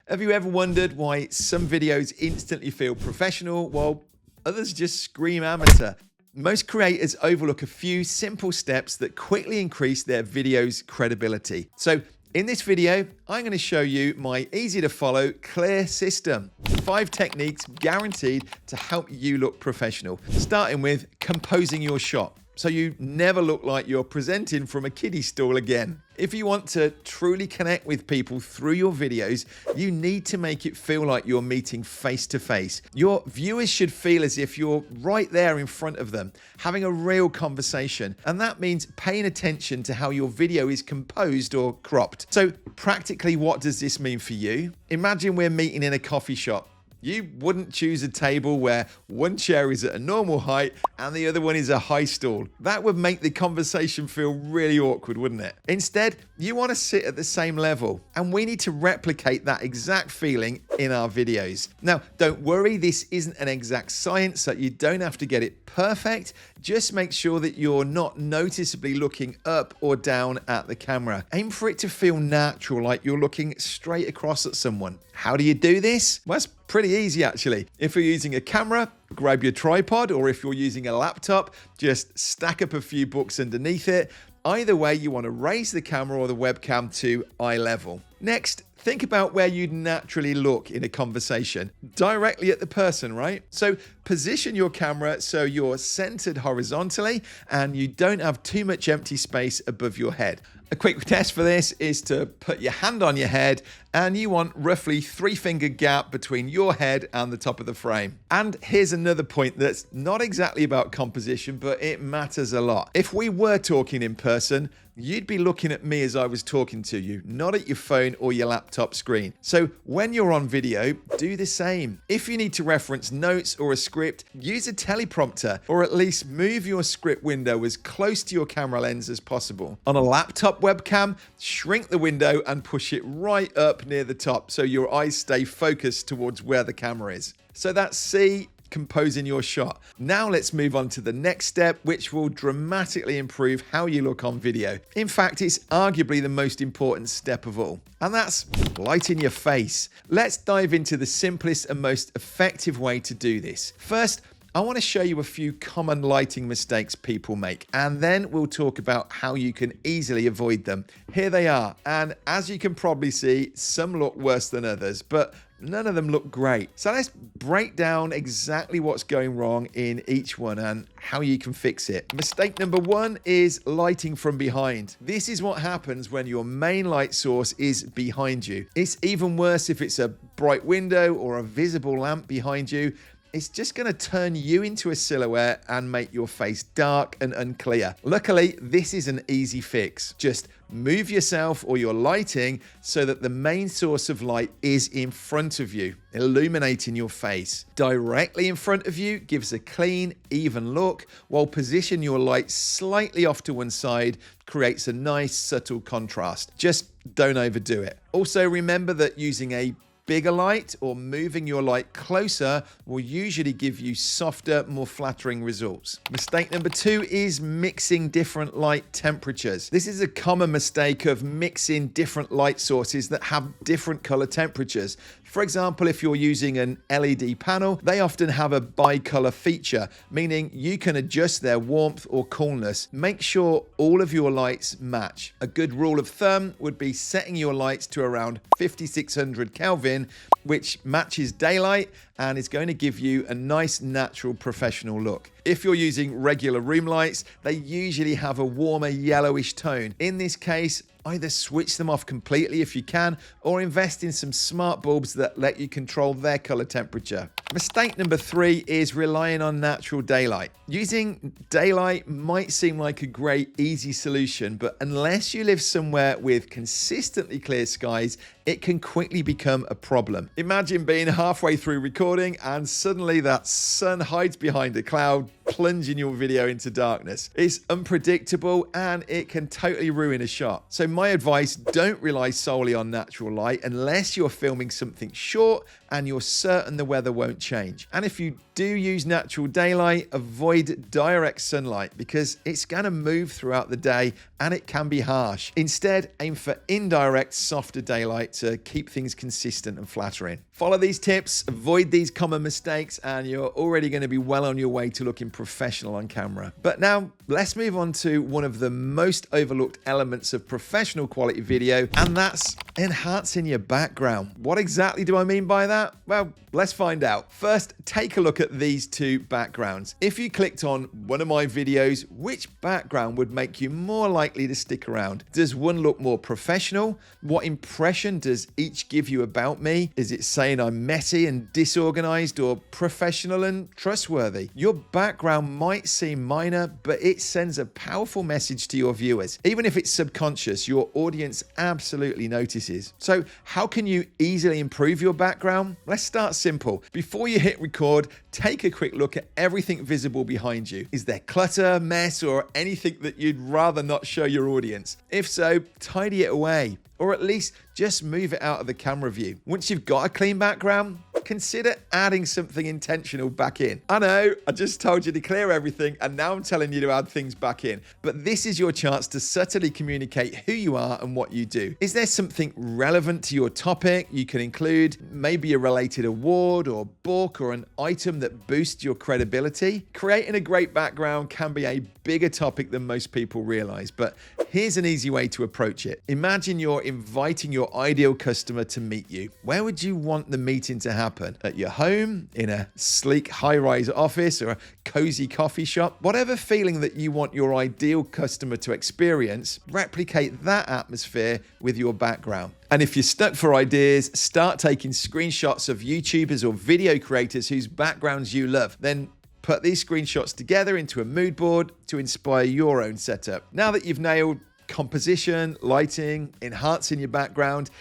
Have you ever wondered why some videos instantly feel professional while others just scream amateur? Most creators overlook a few simple steps that quickly increase their video's credibility. So in this video, I'm going to show you my easy to follow, clear system. 5 techniques guaranteed to help you look professional. Starting with composing your shot, so you never look like you're presenting from a kiddie stall again. If you want to truly connect with people through your videos, you need to make it feel like you're meeting face to face. Your viewers should feel as if you're right there in front of them, having a real conversation. And that means paying attention to how your video is composed or cropped. So practically, what does this mean for you? Imagine we're meeting in a coffee shop. You wouldn't choose a table where one chair is at a normal height and the other one is a high stool. That would make the conversation feel really awkward, wouldn't it? Instead, you want to sit at the same level, and we need to replicate that exact feeling in our videos. Now, don't worry, this isn't an exact science, so you don't have to get it perfect. Just make sure that you're not noticeably looking up or down at the camera. Aim for it to feel natural, like you're looking straight across at someone. How do you do this? Well, it's pretty easy actually. If you're using a camera, grab your tripod, or if you're using a laptop, just stack up a few books underneath it. Either way, you want to raise the camera or the webcam to eye level. Next, think about where you'd naturally look in a conversation. Directly at the person, right? So position your camera so you're centered horizontally and you don't have too much empty space above your head. A quick test for this is to put your hand on your head, and you want roughly 3-finger gap between your head and the top of the frame. And here's another point that's not exactly about composition, but it matters a lot. If we were talking in person, you'd be looking at me as I was talking to you, not at your phone or your laptop screen. So when you're on video, do the same. If you need to reference notes or a script, use a teleprompter, or at least move your script window as close to your camera lens as possible. On a laptop webcam, shrink the window and push it right up near the top so your eyes stay focused towards where the camera is. So that's C, composing your shot. Now let's move on to the next step, which will dramatically improve how you look on video. In fact, it's arguably the most important step of all, and that's lighting your face. Let's dive into the simplest and most effective way to do this. First, I want to show you a few common lighting mistakes people make, and then we'll talk about how you can easily avoid them. Here they are, and as you can probably see, some look worse than others, but none of them look great. So let's break down exactly what's going wrong in each one and how you can fix it. Mistake number 1 is lighting from behind. This is what happens when your main light source is behind you. It's even worse if it's a bright window or a visible lamp behind you. It's just going to turn you into a silhouette and make your face dark and unclear. Luckily, this is an easy fix. Just move yourself or your lighting so that the main source of light is in front of you, illuminating your face. Directly in front of you gives a clean, even look, while position your light slightly off to one side creates a nice, subtle contrast. Just don't overdo it. Also, remember that using a bigger light or moving your light closer will usually give you softer, more flattering results. Mistake number 2 is mixing different light temperatures. This is a common mistake of mixing different light sources that have different color temperatures. For example, if you're using an LED panel, they often have a bicolor feature, meaning you can adjust their warmth or coolness. Make sure all of your lights match. A good rule of thumb would be setting your lights to around 5600 Kelvin, which matches daylight and is going to give you a nice, natural, professional look. If you're using regular room lights, they usually have a warmer yellowish tone. In this case, either switch them off completely if you can, or invest in some smart bulbs that let you control their color temperature. Mistake number 3 is relying on natural daylight. Using daylight might seem like a great, easy solution, but unless you live somewhere with consistently clear skies, it can quickly become a problem. Imagine being halfway through recording and suddenly that sun hides behind a cloud, plunging your video into darkness. It's unpredictable and it can totally ruin a shot. So my advice, don't rely solely on natural light unless you're filming something short and you're certain the weather won't change. And if you do use natural daylight, avoid direct sunlight because it's going to move throughout the day and it can be harsh. Instead, aim for indirect, softer daylight to keep things consistent and flattering. Follow these tips, avoid these common mistakes, and you're already going to be well on your way to looking professional on camera. But now let's move on to one of the most overlooked elements of professional quality video, and that's enhancing your background. What exactly do I mean by that? Well, let's find out. First, take a look at these two backgrounds. If you clicked on one of my videos, which background would make you more likely to stick around? Does one look more professional? What impression does each give you about me? Is it saying I'm messy and disorganized, or professional and trustworthy? Your background might seem minor, but it sends a powerful message to your viewers. Even if it's subconscious, your audience absolutely notices. So how can you easily improve your background? Let's start simple. Before you hit record, take a quick look at everything visible behind you. Is there clutter, mess, or anything that you'd rather not show your audience? If so, tidy it away, or at least just move it out of the camera view. Once you've got a clean background, consider adding something intentional back in. I know, I just told you to clear everything and now I'm telling you to add things back in. But this is your chance to subtly communicate who you are and what you do. Is there something relevant to your topic you can include? Maybe a related award or book or an item that boosts your credibility? Creating a great background can be a bigger topic than most people realize, but here's an easy way to approach it. Imagine you're inviting your ideal customer to meet you. Where would you want the meeting to happen? At your home, in a sleek high-rise office, or a cozy coffee shop? Whatever feeling that you want your ideal customer to experience, replicate that atmosphere with your background. And if you're stuck for ideas, start taking screenshots of YouTubers or video creators whose backgrounds you love. Then put these screenshots together into a mood board to inspire your own setup. Now that you've nailed composition, lighting, enhancing your background,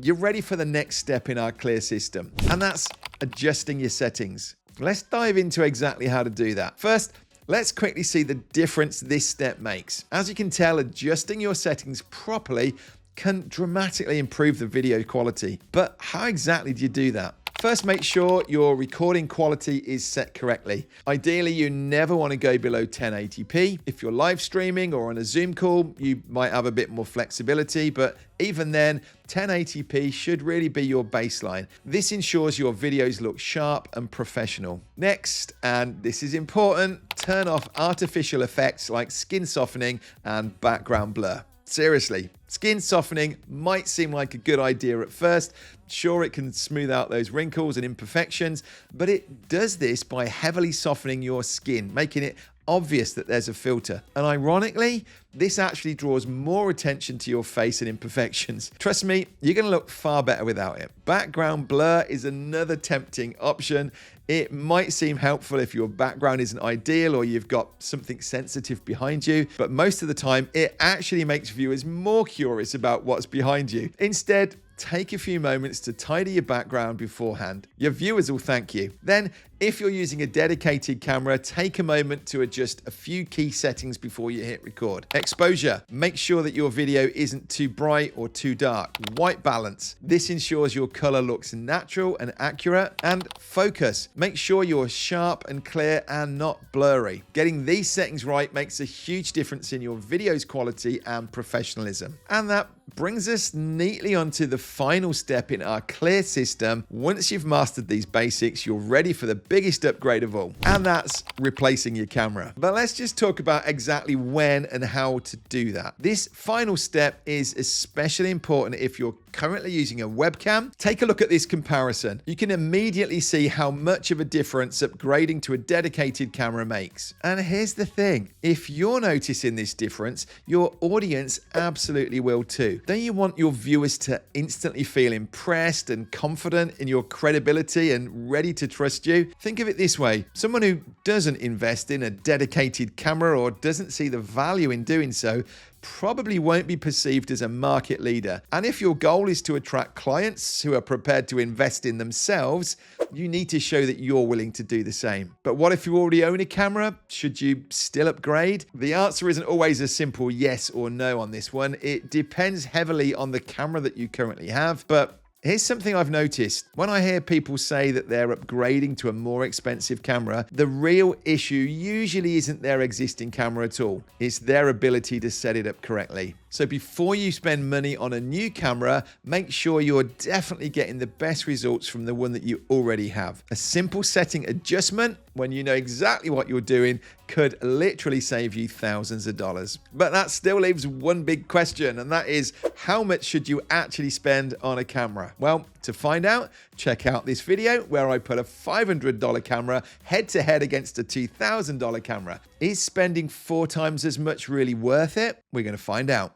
you're ready for the next step in our clear system, and that's adjusting your settings. Let's dive into exactly how to do that. First, let's quickly see the difference this step makes. As you can tell, adjusting your settings properly can dramatically improve the video quality. But how exactly do you do that? First, make sure your recording quality is set correctly. Ideally, you never want to go below 1080p. If you're live streaming or on a Zoom call, you might have a bit more flexibility, but even then, 1080p should really be your baseline. This ensures your videos look sharp and professional. Next, and this is important, turn off artificial effects like skin softening and background blur. Seriously, skin softening might seem like a good idea at first. Sure, it can smooth out those wrinkles and imperfections, but it does this by heavily softening your skin, making it obvious that there's a filter. And ironically, this actually draws more attention to your face and imperfections. Trust me, you're going to look far better without it. Background blur is another tempting option. It might seem helpful if your background isn't ideal or you've got something sensitive behind you, but most of the time, it actually makes viewers more curious about what's behind you. Instead, take a few moments to tidy your background beforehand. Your viewers will thank you. Then, if you're using a dedicated camera, take a moment to adjust a few key settings before you hit record. Exposure. Make sure that your video isn't too bright or too dark. White balance. This ensures your color looks natural and accurate. And focus. Make sure you're sharp and clear and not blurry. Getting these settings right makes a huge difference in your video's quality and professionalism. And that brings us neatly onto the final step in our clear system. Once you've mastered these basics, you're ready for the biggest upgrade of all, and that's replacing your camera. But let's just talk about exactly when and how to do that. This final step is especially important if you're currently using a webcam. Take a look at this comparison. You can immediately see how much of a difference upgrading to a dedicated camera makes. And here's the thing, if you're noticing this difference, your audience absolutely will too. Don't you want your viewers to instantly feel impressed and confident in your credibility and ready to trust you? Think of it this way. Someone who doesn't invest in a dedicated camera or doesn't see the value in doing so probably won't be perceived as a market leader. And if your goal is to attract clients who are prepared to invest in themselves, you need to show that you're willing to do the same. But what if you already own a camera? Should you still upgrade? The answer isn't always a simple yes or no on this one. It depends heavily on the camera that you currently have, but here's something I've noticed. When I hear people say that they're upgrading to a more expensive camera, the real issue usually isn't their existing camera at all. It's their ability to set it up correctly. So before you spend money on a new camera, make sure you're definitely getting the best results from the one that you already have. A simple setting adjustment, when you know exactly what you're doing, could literally save you thousands of dollars. But that still leaves one big question, and that is, how much should you actually spend on a camera? Well, to find out, check out this video where I put a $500 camera head-to-head against a $2,000 camera. Is spending 4 times as much really worth it? We're going to find out.